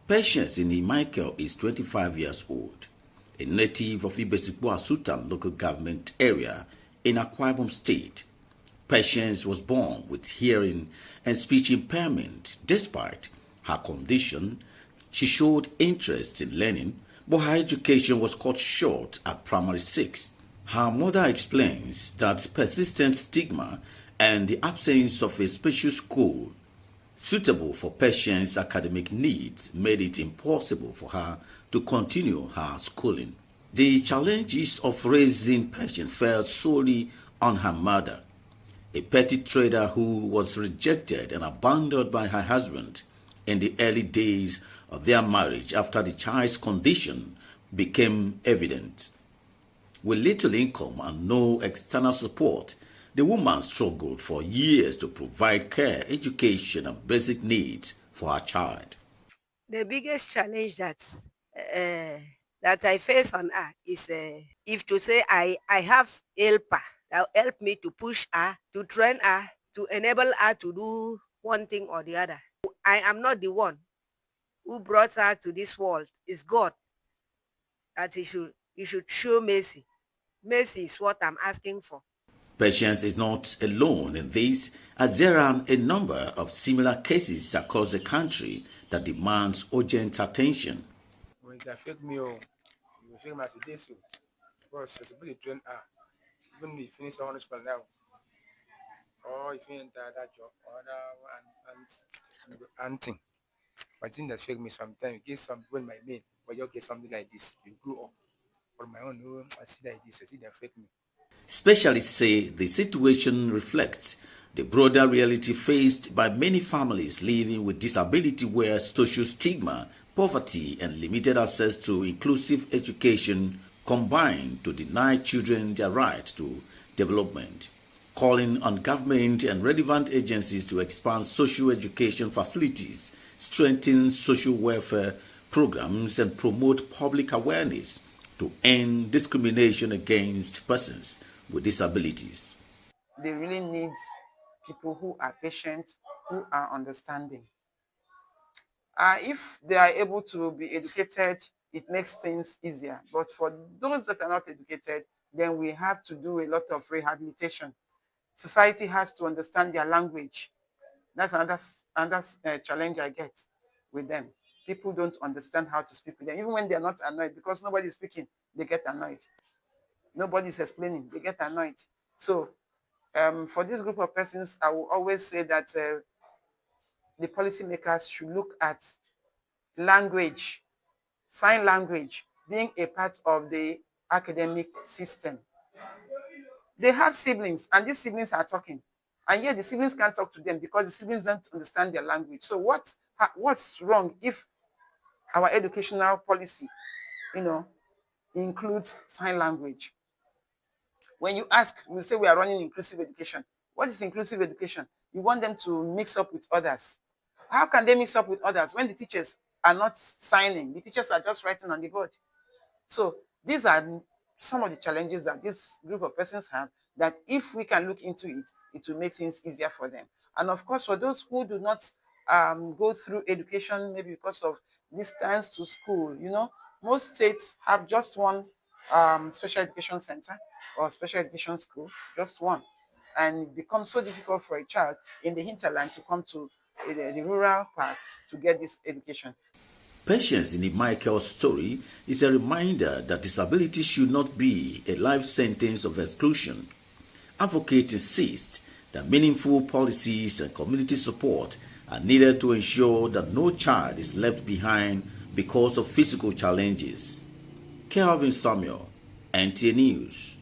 Patience Michael is 25 years old, a native of Ibesikbo Asutan local government area in Akwa Ibom State. Patience was born with hearing and speech impairment. Despite her condition, she showed interest in learning, but her education was cut short at primary 6. Her mother explains that persistent stigma and the absence of a special school suitable for Patience's academic needs made it impossible for her to continue her schooling. The challenges of raising Patience fell solely on her mother, a petty trader who was rejected and abandoned by her husband in the early days of their marriage after the child's condition became evident. With little income and no external support, the woman struggled for years to provide care, education, and basic needs for her child. The biggest challenge that I face on her is if to say I have helper that will help me to push her, to train her, to enable her to do one thing or the other. I am not the one who brought her to this world. It's God that he should show mercy. Mercy is what I'm asking for. Patience is not alone in this, as there are a number of similar cases across the country that demands urgent attention. When it affect me, you affect my this, because it's a big train. Even if you finish on school now, or if you enter that job, or that thing. But I think that affect me sometimes. You get some people in my name, but you get something like this. You grow up. For my own, I see like this. I see that affect me. Specialists say the situation reflects the broader reality faced by many families living with disability where social stigma, poverty, and limited access to inclusive education combine to deny children their right to development, calling on government and relevant agencies to expand social education facilities, strengthen social welfare programs, and promote public awareness to end discrimination against persons with disabilities. They really need people who are patient, who are understanding. If they are able to be educated, it makes things easier. But for those that are not educated, then we have to do a lot of rehabilitation. Society has to understand their language. That's another challenge I get with them. People don't understand how to speak with them. Even when they are not annoyed, because nobody is speaking, they get annoyed. Nobody is explaining, they get annoyed. So for this group of persons, I will always say that the policymakers should look at language, sign language, being a part of the academic system. They have siblings, and these siblings are talking, and yet the siblings can't talk to them because the siblings don't understand their language. So what's wrong if our educational policy, includes sign language? When you ask, we say we are running inclusive education. What is inclusive education? You want them to mix up with others. How can they mix up with others when the teachers are not signing? The teachers are just writing on the board. So these are some of the challenges that this group of persons have, that if we can look into it, it will make things easier for them. And of course, for those who do not go through education, maybe because of distance to school, most states have just one special education center or special education school, just one. And it becomes so difficult for a child in the hinterland to come to the rural part to get this education. Patience in Michael's story is a reminder that disability should not be a life sentence of exclusion. Advocates insist that meaningful policies and community support are needed to ensure that no child is left behind because of physical challenges. Kelvin Samuel, NTA News.